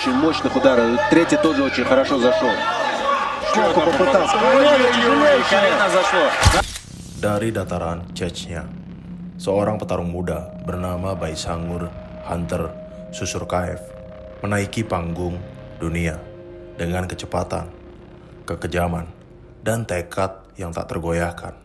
очень мощных ударов. Третий тоже очень хорошо зашел. Щеку попытался. Колено зашло. Dari dataran Chechnya, seorang petarung muda bernama Baysangur Hunter Susurkaev menaiki panggung dunia dengan kecepatan, kekejaman, dan tekad yang tak tergoyahkan.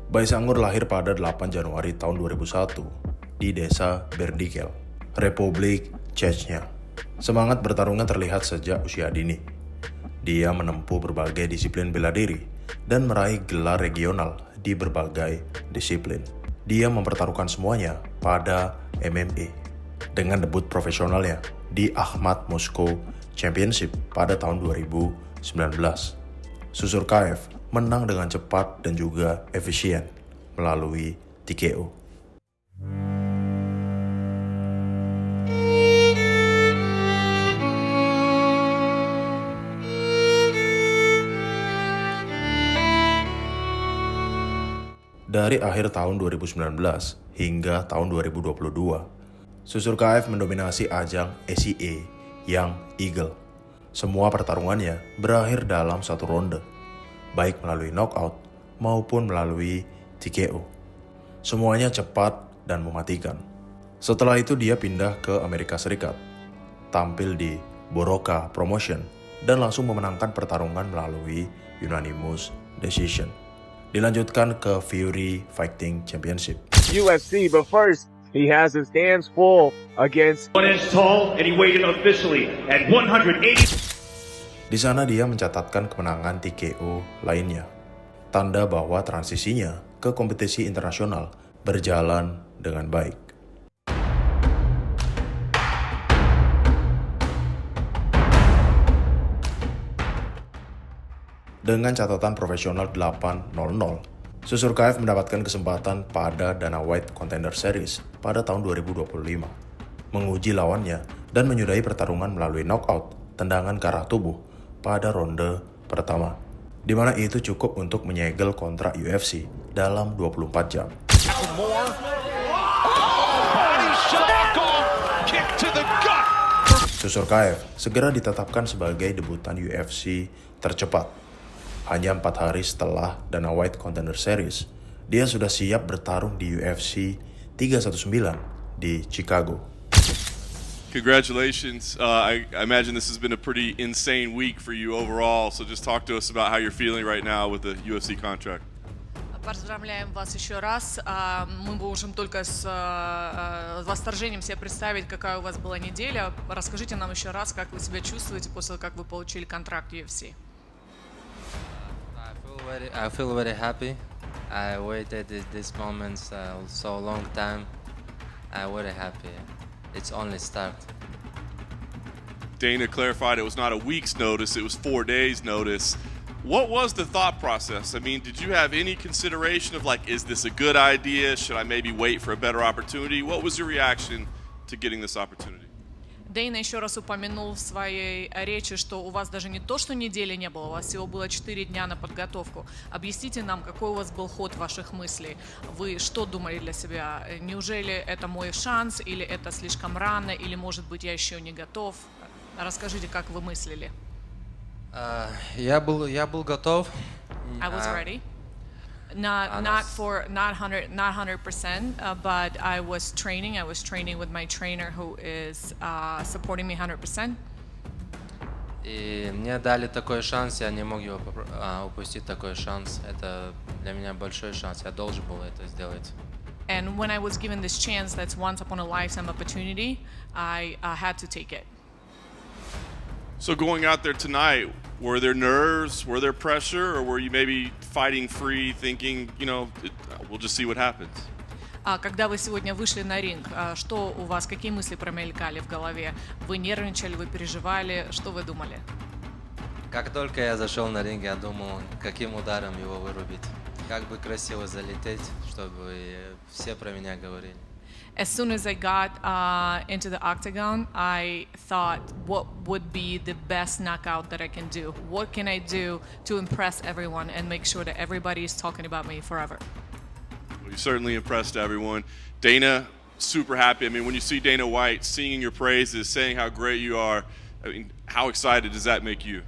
Baysangur lahir pada 8 Januari tahun 2001 di desa Berdikel, Republik Chechnya. Semangat bertarungnya terlihat sejak usia dini. Dia menempuh berbagai disiplin bela diri dan meraih gelar regional di berbagai disiplin. Dia mempertaruhkan semuanya pada MMA dengan debut profesionalnya di Akhmat Moscow Championship pada tahun 2019. Susurkaev menang dengan cepat dan juga efisien melalui TKO. Dari akhir tahun 2019 hingga tahun 2022, Susurkaev mendominasi ajang ACA Young Eagle. Semua pertarungannya berakhir dalam satu ronde, baik melalui knockout maupun melalui TKO. Semuanya cepat dan mematikan. Setelah itu dia pindah ke Amerika Serikat, tampil di Boroka Promotion, dan langsung memenangkan pertarungan melalui unanimous decision. Dilanjutkan ke Fury Fighting Championship. UFC, but first, he has his hands full against 1 inch tall, and he weighed in officially at 180. Di sana dia mencatatkan kemenangan TKO lainnya, tanda bahwa transisinya ke kompetisi internasional berjalan dengan baik. Dengan catatan profesional 8-0-0, Susurkaev mendapatkan kesempatan pada Dana White Contender Series pada tahun 2025, menguji lawannya dan menyudahi pertarungan melalui knockout tendangan ke arah tubuh pada ronde pertama, di mana itu cukup untuk menyegel kontrak UFC dalam 24 jam. Susurkaev segera ditetapkan sebagai debutan UFC tercepat. Hanya 4 hari setelah Dana White Contender Series, dia sudah siap bertarung di UFC 319 di Chicago. Congratulations. I imagine this has been a pretty insane week for you overall, so just talk to us about how you're feeling right now with the UFC contract. Поздравляем вас еще раз. Мы можем только с восторжением себе представить, какая у вас была неделя. Расскажите нам еще раз, как вы себя чувствуете после того, как вы получили контракт UFC. I feel very happy. I waited this moment so long time. I'm very happy. It's only start. Dana clarified it was not a week's notice, it was 4 days notice. What was the thought process? I mean, did you have any consideration of like, is this a good idea? Should I maybe wait for a better opportunity? What was your reaction to getting this opportunity? Дейна еще раз упомянул в своей речи, что у вас даже не то, что недели не было, у вас всего было 4 дня на подготовку. Объясните нам, какой у вас был ход ваших мыслей? Вы что думали для себя? Неужели это мой шанс, или это слишком рано, или, может быть, я еще не готов? Расскажите, как вы мыслили. Я был готов. I was ready. Not 100%, but I was training. I was training with my trainer, who is supporting me 100%. И мне дали такой шанс, я не мог его упустить такой шанс. Это для меня большой шанс, я должен был это сделать. And when I was given this chance, that's once upon a lifetime opportunity, I had to take it. So going out there tonight, were there nerves, were there pressure, or were you maybe fighting free, thinking, we'll just see what happens? Когда вы сегодня вышли на ринг, что у вас, какие мысли промелькали в голове? Вы нервничали, вы переживали, что вы думали? Как только я зашел на ринг, я думал, каким ударом его вырубить. Как бы красиво залететь, чтобы все про меня говорили. As soon as I got into the octagon, I thought, what would be the best knockout that I can do? What can I do to impress everyone and make sure that everybody is talking about me forever? Well, you certainly impressed everyone. Dana, super happy. I mean, when you see Dana White singing your praises, saying how great you are, I mean, how excited does that make you?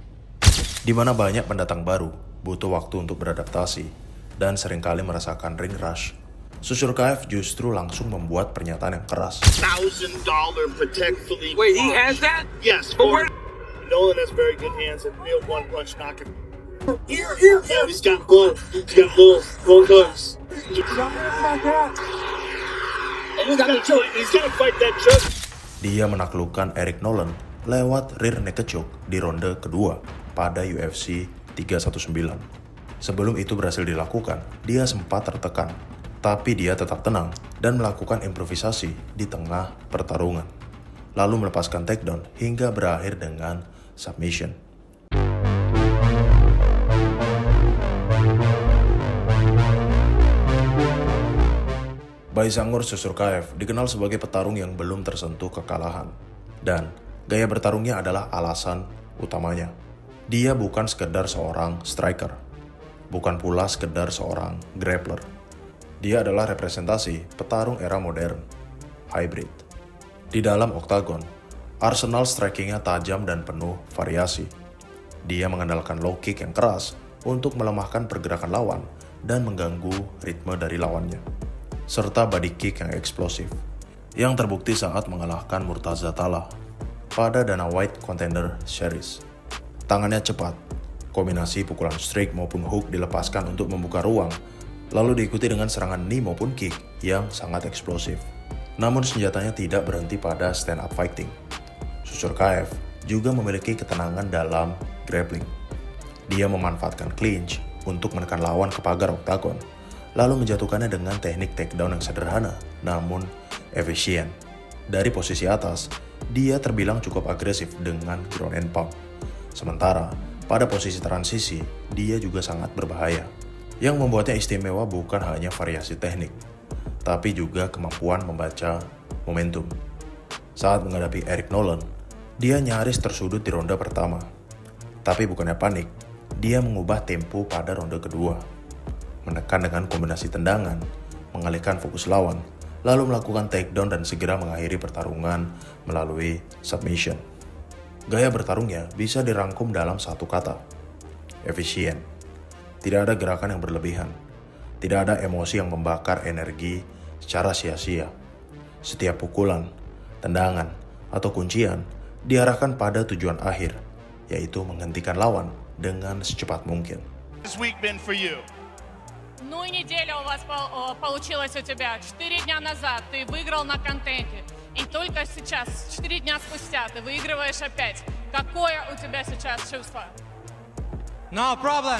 Di mana banyak pendatang baru butuh waktu untuk beradaptasi dan seringkali merasakan ring rush. Susur KF justru langsung membuat pernyataan yang keras. $1,000 Protect Philippe. Wait, he has that? Yes. But where? Nolan has very good hands and real one punch knocking. Yeah, he's got both. He's got both hooks. And he's gonna fight that choke. Dia menaklukkan Eric Nolan lewat rear naked choke di ronde kedua pada UFC 319. Sebelum itu berhasil dilakukan, dia sempat tertekan. Tapi dia tetap tenang dan melakukan improvisasi di tengah pertarungan. Lalu melepaskan takedown hingga berakhir dengan submission. Baisangur Susur KF dikenal sebagai petarung yang belum tersentuh kekalahan. Dan gaya bertarungnya adalah alasan utamanya. Dia bukan sekedar seorang striker. Bukan pula sekedar seorang grappler. Dia adalah representasi petarung era modern, hybrid. Di dalam oktagon, arsenal strikingnya tajam dan penuh variasi. Dia mengandalkan low kick yang keras untuk melemahkan pergerakan lawan dan mengganggu ritme dari lawannya. Serta body kick yang eksplosif, yang terbukti saat mengalahkan Murtaza Tallah pada Dana White Contender Series. Tangannya cepat, kombinasi pukulan strike maupun hook dilepaskan untuk membuka ruang, lalu diikuti dengan serangan knee maupun kick yang sangat eksplosif. Namun senjatanya tidak berhenti pada stand up fighting. Susur KF juga memiliki ketenangan dalam grappling. Dia memanfaatkan clinch untuk menekan lawan ke pagar oktagon, lalu menjatuhkannya dengan teknik takedown yang sederhana namun efisien. Dari posisi atas, dia terbilang cukup agresif dengan ground and pound. Sementara pada posisi transisi, dia juga sangat berbahaya. Yang membuatnya istimewa bukan hanya variasi teknik, tapi juga kemampuan membaca momentum. Saat menghadapi Eric Nolan, dia nyaris tersudut di ronde pertama. Tapi bukannya panik, dia mengubah tempo pada ronde kedua. Menekan dengan kombinasi tendangan, mengalihkan fokus lawan, lalu melakukan takedown dan segera mengakhiri pertarungan melalui submission. Gaya bertarungnya bisa dirangkum dalam satu kata, efisien. Tidak ada gerakan yang berlebihan. Tidak ada emosi yang membakar energi secara sia-sia. Setiap pukulan, tendangan, atau kuncian diarahkan pada tujuan akhir, yaitu menghentikan lawan dengan secepat mungkin. This week been for you. Ну и неделя у вас получилась у тебя. 4 дня назад ты выиграл на контенте. И только сейчас, 4 дня спустя, ты выигрываешь опять. Какое у тебя сейчас чувство? No problem.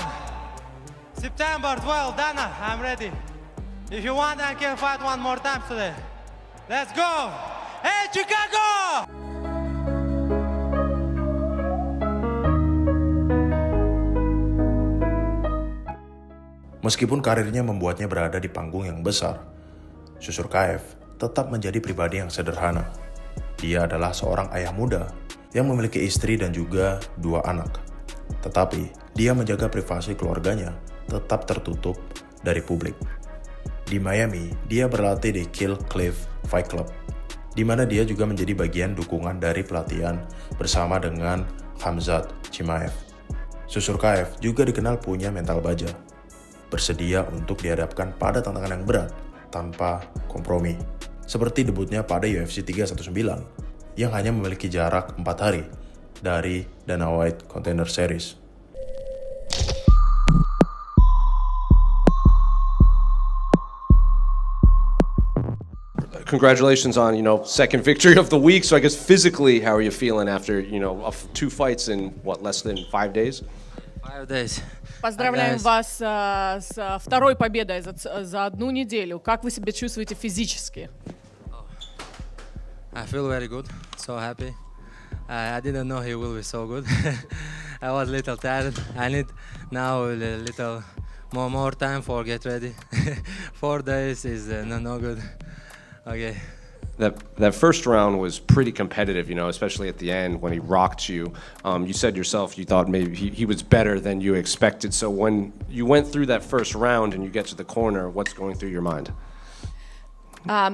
September 12, Dana, I'm ready. If you want, I can fight one more time today. Let's go! Hey, Chicago! Meskipun karirnya membuatnya berada di panggung yang besar, Susur KF tetap menjadi pribadi yang sederhana. Dia adalah seorang ayah muda yang memiliki istri dan juga 2 anak. Tetapi, dia menjaga privasi keluarganya tetap tertutup dari publik. Di Miami, dia berlatih di Kill Cliff Fight Club, di mana dia juga menjadi bagian dukungan dari pelatihan bersama dengan Khamzat Chimaev. Susur KF juga dikenal punya mental baja, bersedia untuk dihadapkan pada tantangan yang berat tanpa kompromi. Seperti debutnya pada UFC 319 yang hanya memiliki jarak 4 hari dari Dana White Contender Series. Congratulations on, second victory of the week. So I guess physically, how are you feeling after, 2 fights in, less than 5 days? 5 days. Поздравляем вас с второй победой за 1 неделю. Как вы себя чувствуете физически? I feel very good, so happy. I didn't know he will be so good. I was a little tired. I need now a little more time for get ready. 4 days is no good. Okay. That first round was pretty competitive, especially at the end when he rocked you. You said yourself you thought maybe he was better than you expected. So when you went through that first round and you get to the corner, what's going through your mind?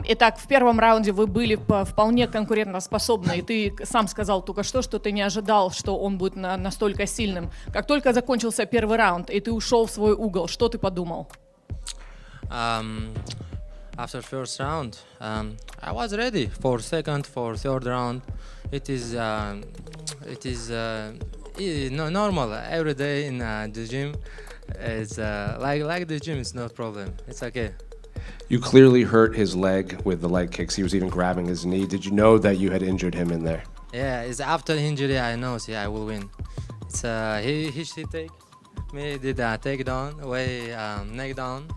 Итак, в первом раунде вы были вполне конкурентоспособны, и ты сам сказал только что ты не ожидал, что он будет настолько сильным. Как только закончился первый раунд, и ты ушел в свой угол, что ты подумал? After first round, I was ready for second, for third round. It is normal every day in the gym. It's like the gym. It's no problem. It's okay. You clearly hurt his leg with the leg kicks. He was even grabbing his knee. Did you know that you had injured him in there? Yeah, it's after injury I know. See, I will win. It's he take me did a takedown, neck down.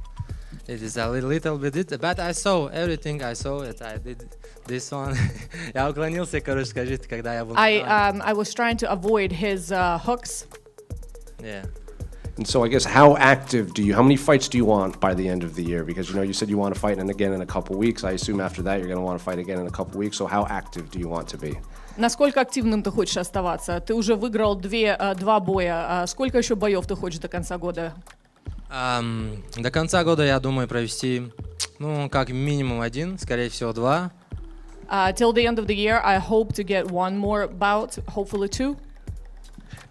It is a little bit, but I saw everything. I saw it. I did this one. Я уклонился, короче, скажите, когда я был. I was trying to avoid his hooks. Yeah. And so I guess how many fights do you want by the end of the year? Because you said you want to fight again in a couple weeks. I assume after that you're going to want to fight again in a couple weeks. So how active do you want to be? Насколько активным ты хочешь оставаться? Ты уже выиграл два боя. Сколько еще боев ты хочешь до конца года? До конца года я думаю провести, как минимум один, скорее всего 2. Till the end of the year, I hope to get one more bout, hopefully 2.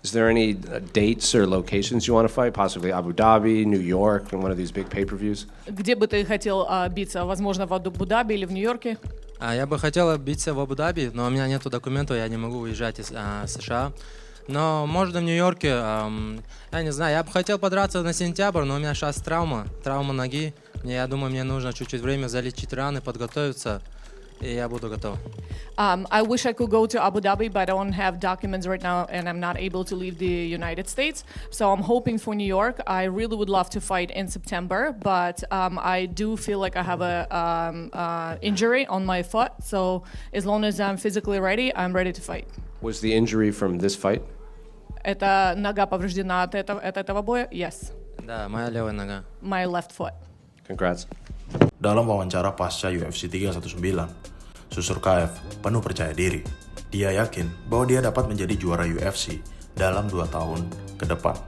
Is there any dates or locations you want to fight? Possibly Abu Dhabi, New York, and one of these big pay-per-views? Где бы ты хотел биться? Возможно, в Абу-Даби или в Нью-Йорке? Я бы хотел биться в Абу-Даби, но у меня нету документов, я не могу уезжать из США. Но можно в Нью-Йорке, я не знаю, я бы хотел подраться на сентябрь, но у меня сейчас травма ноги. Я думаю, мне нужно чуть-чуть время залечить раны, подготовиться, и я буду готов. I wish I could go to Abu Dhabi, but I don't have documents right now, and I'm not able to leave the United States. So I'm hoping for New York. I really would love to fight in September, but I do feel like I have a injury on my foot. So as long as I'm physically ready, I'm ready to fight. Was the injury from this fight? Эта нога повреждена от этого боя? Yes. Да, моя левая нога. My left foot. Congrats. Dalam wawancara pasca UFC 319, Susurkaev penuh percaya diri. Dia yakin bahwa dia dapat menjadi juara UFC dalam 2 tahun ke depan.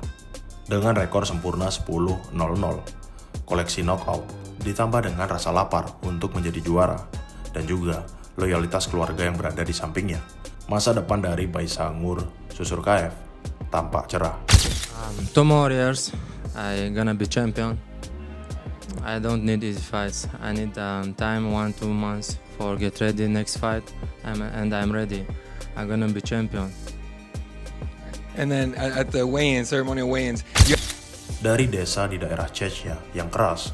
Dengan rekor sempurna 10-0-0, koleksi knockout, ditambah dengan rasa lapar untuk menjadi juara, dan juga loyalitas keluarga yang berada di sampingnya, masa depan dari Baisangur Susurkaev tampak cerah. 2 more years, I'm gonna be champion. I don't need easy fights. I need time, 1-2 months for get ready next fight, and I'm ready. I'm gonna be champion. And then at the weigh-in, ceremonial weigh-ins. Dari desa di daerah Chechnya yang keras,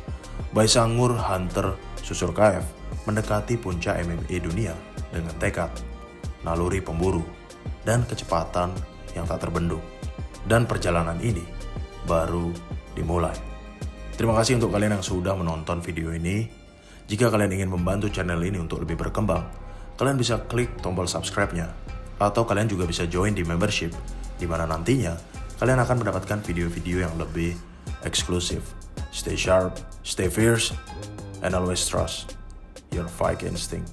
Baisangur Hunter Susurkaev mendekati puncak MMA dunia dengan tekad, naluri pemburu, dan kecepatan yang tak terbendung. Dan perjalanan ini baru dimulai. Terima kasih untuk kalian yang sudah menonton video ini. Jika kalian ingin membantu channel ini untuk lebih berkembang, kalian bisa klik tombol subscribe-nya. Atau kalian juga bisa join di membership, di mana nantinya kalian akan mendapatkan video-video yang lebih eksklusif. Stay sharp, stay fierce, and always trust your fight instinct.